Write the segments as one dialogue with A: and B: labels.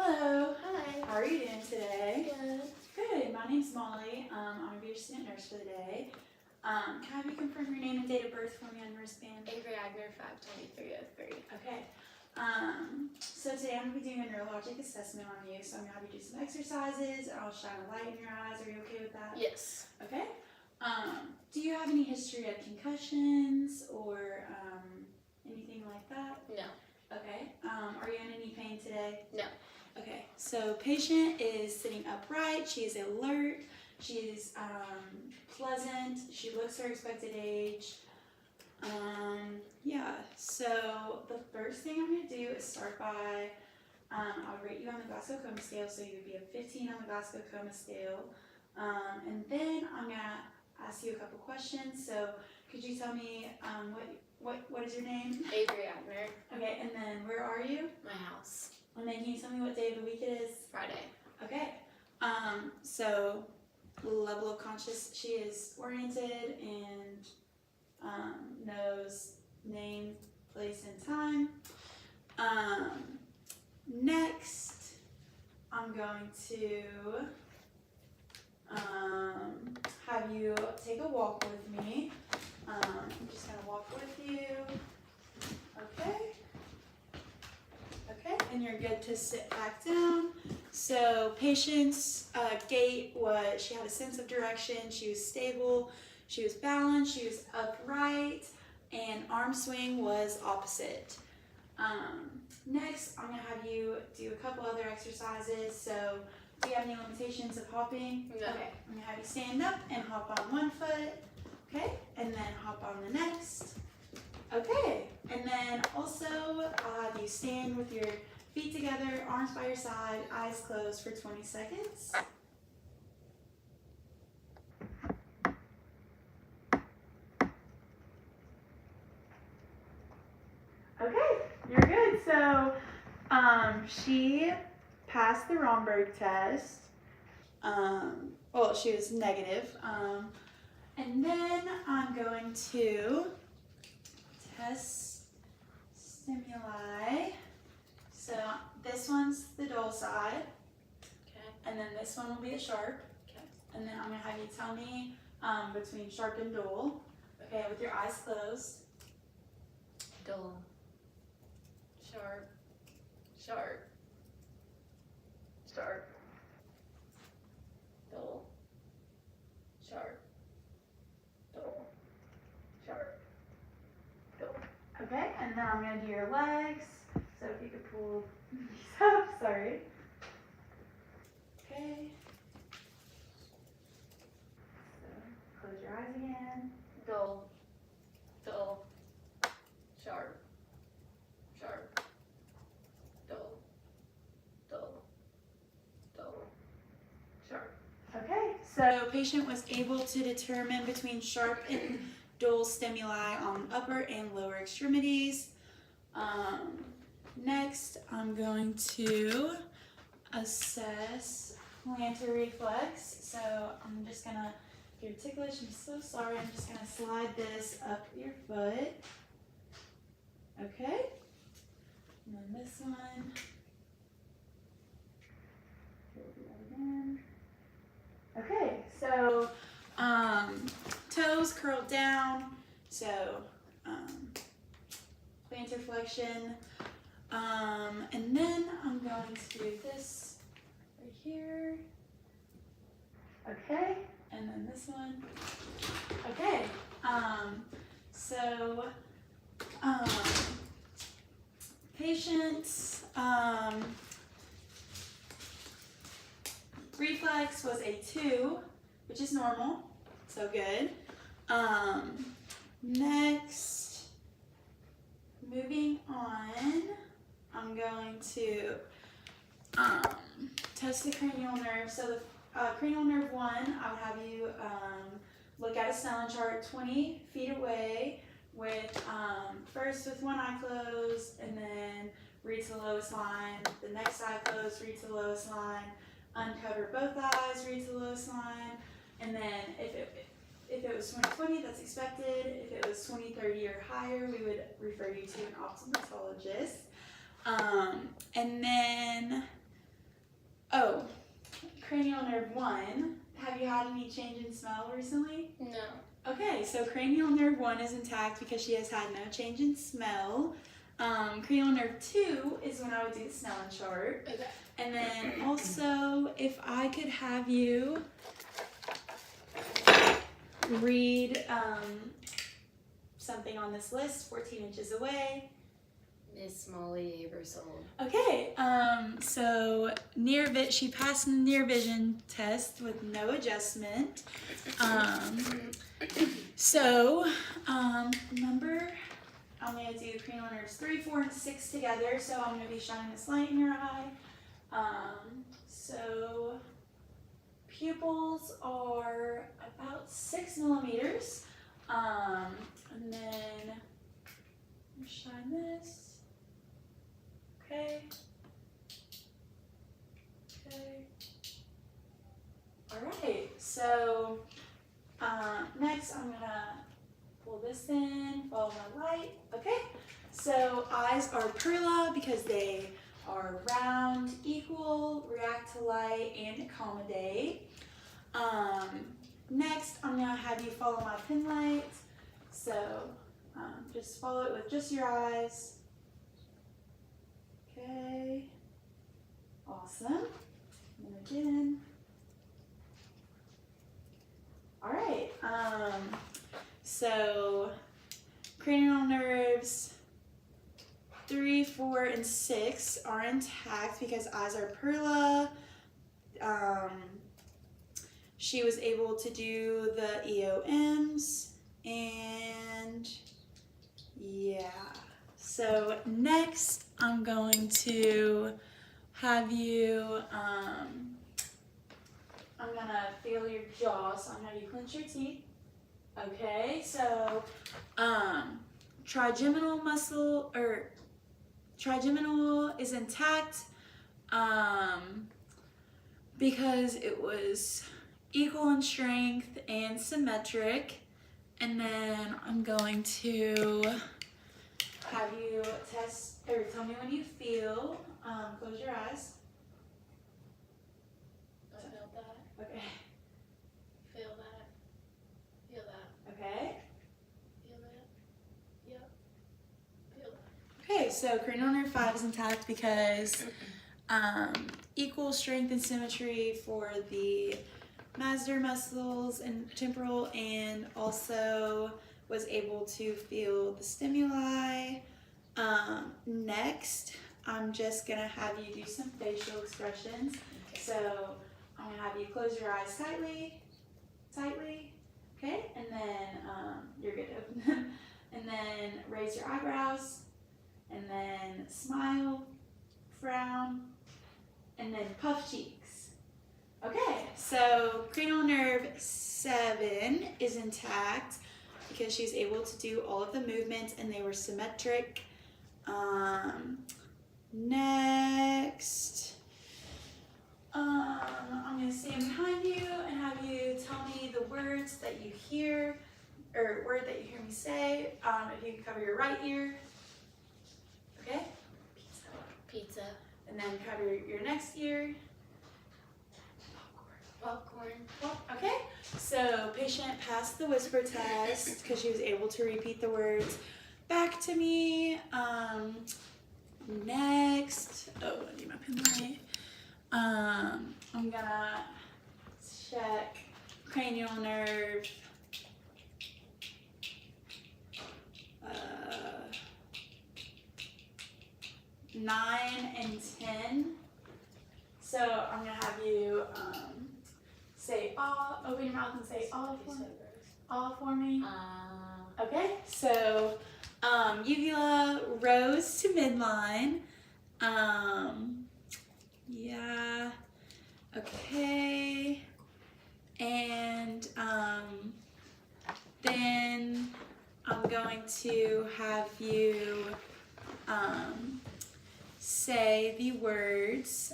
A: Hello.
B: Hi.
A: How are you doing today?
B: Good.
A: Good. My name's Molly. I'm going to be your student nurse for the day. Can I have you confirm your name and date of birth for me on your wristband?
B: Avery Agner, 52303.
A: Okay. So today I'm going to be doing a neurologic assessment on you. So I'm going to have you do some exercises. I'll shine a light in your eyes. Are you okay with that?
B: Yes.
A: Okay. Do you have any history of concussions or anything like that?
B: No.
A: Okay. Are you in any pain today?
B: No.
A: Okay, so patient is sitting upright, she is alert, she is pleasant, she looks her expected age. Yeah, so the first thing I'm going to do is start by, I'll rate you on the Glasgow Coma Scale, so you would be a 15 on the Glasgow Coma Scale. And then I'm going to ask you a couple questions, so could you tell me what is your name?
B: Avery Agner.
A: Okay, and then where are you?
B: My house.
A: And then can you tell me what day of the week it is?
B: Friday.
A: Okay. So level of conscious, she is oriented and knows name, place, and time. Next, I'm going to have you take a walk with me. I'm just going to walk with you. Okay. Okay, and you're good to sit back down. So patient's gait was, she had a sense of direction, she was stable, she was balanced, she was upright, and arm swing was opposite. Next, I'm going to have you do a couple other exercises. So do you have any limitations of hopping?
B: No.
A: Okay, I'm going to have you stand up and hop on one foot, okay, and then hop on the next. Okay, and then also I'll have you stand with your feet together, arms by your side, eyes closed for 20 seconds. Okay, you're good. So she passed the Romberg test. Well, she was negative. And then I'm going to test stimuli. So this one's the dull side.
B: Okay.
A: And then this one will be the sharp.
B: Okay.
A: And then I'm going to have you tell me between sharp and dull. Okay, with your eyes closed.
B: Dull. Sharp. Sharp. Sharp. Dull. Sharp. Dull. Sharp. Dull.
A: Okay, and then I'm going to do your legs. So if you could pull these up, sorry. Okay. So close your eyes again.
B: Dull. Dull. Sharp. Sharp. Dull. Dull. Dull. Sharp.
A: Okay, so patient was able to determine between sharp and dull stimuli on upper and lower extremities. Next, I'm going to assess plantar reflex. So I'm just gonna, if you're ticklish, I'm so sorry, I'm just gonna slide this up your foot. Okay, and then this one. We'll do that again. Okay, so toes curled down, so plantar flexion, and then I'm going to do this right here. Okay, and then this one. Okay, so patient's reflex was a 2, which is normal, so good. Next, moving on, I'm going to test the cranial nerve. So the cranial nerve 1, I would have you look at a Snellen chart 20 feet away with, first with one eye closed, and then read to the lowest line, the next eye closed, read to the lowest line, uncover both eyes, read to the lowest line, and then if it was 20/20, that's expected. If it was 20/30 or higher, we would refer you to an optometrologist. And then change in smell recently?
B: No.
A: Okay, so cranial nerve 1 is intact because she has had no change in smell. Cranial nerve 2 is when I would do the Snellen chart.
B: Okay.
A: And then also, if I could have you read something on this list, 14 inches away.
B: Miss Molly Abersold.
A: Okay, so she passed the near vision test with no adjustment. Remember, I'm going to do cranial nerves 3, 4, and 6 together, so I'm going to be shining this light in your eye. So pupils are about 6 millimeters, and then shine this. Okay. All right. So next, I'm gonna pull this in, follow my light. Okay. So eyes are perla because they are round, equal, react to light, and accommodate. Next, I'm gonna have you follow my pin light. So just follow it with just your eyes. Okay, awesome. And again. All right. So cranial nerves 3, 4, and 6 are intact because eyes are perla. She was able to do the EOMs, and yeah. So next, I'm going to have you, I'm gonna feel your jaw, so I'm gonna have you clench your teeth. Okay, so trigeminal muscle, or trigeminal is intact because it was equal in strength and symmetric. And then I'm going to have you test, or tell me when you feel. Close your eyes.
B: I felt that.
A: Okay.
B: Feel that. Feel that.
A: Okay.
B: Feel that. Yep. Feel that.
A: Okay, so cranial nerve 5 is intact because equal strength and symmetry for the masseter muscles and temporal, and also was able to feel the stimuli. Next, I'm just gonna have you do some facial expressions.
B: Okay.
A: So I'm gonna have you close your eyes tightly, okay? And then you're good to open them. And then raise your eyebrows, and then smile, frown, and then puff cheeks. Okay, so cranial nerve 7 is intact because she's able to do all of the movements and they were symmetric. Next, I'm going to stand behind you and have you tell me the words that you hear, or word that you hear me say. If you can cover your right ear. Okay?
B: Pizza.
A: And then cover your next ear.
B: Popcorn.
A: Okay, so patient passed the whisper test because she was able to repeat the words back to me. Next, I need my pen light. I'm gonna check cranial nerve 9 and 10. So I'm gonna have you say ah, open your mouth and say ah for me. Okay, so uvula rose to midline. Yeah, okay. And then I'm going to have you say the words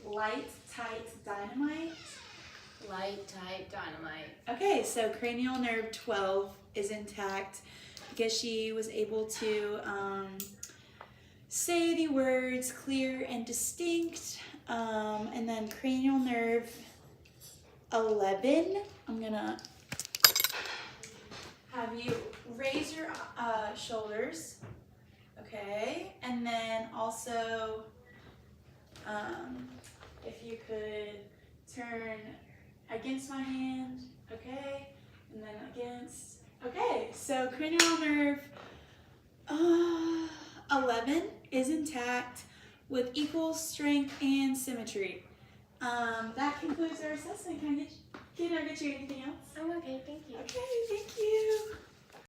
A: light, tight, dynamite.
B: Light, tight, dynamite.
A: Okay, so cranial nerve 12 is intact because she was able to say the words clear and distinct. And then cranial nerve 11, I'm gonna have you raise your shoulders, okay? And then also, if you could turn against my hand, okay? And then against, okay. So cranial nerve 11 is intact with equal strength and symmetry. That concludes our assessment. Can I get you anything else?
B: I'm okay, thank you.
A: Okay, thank you.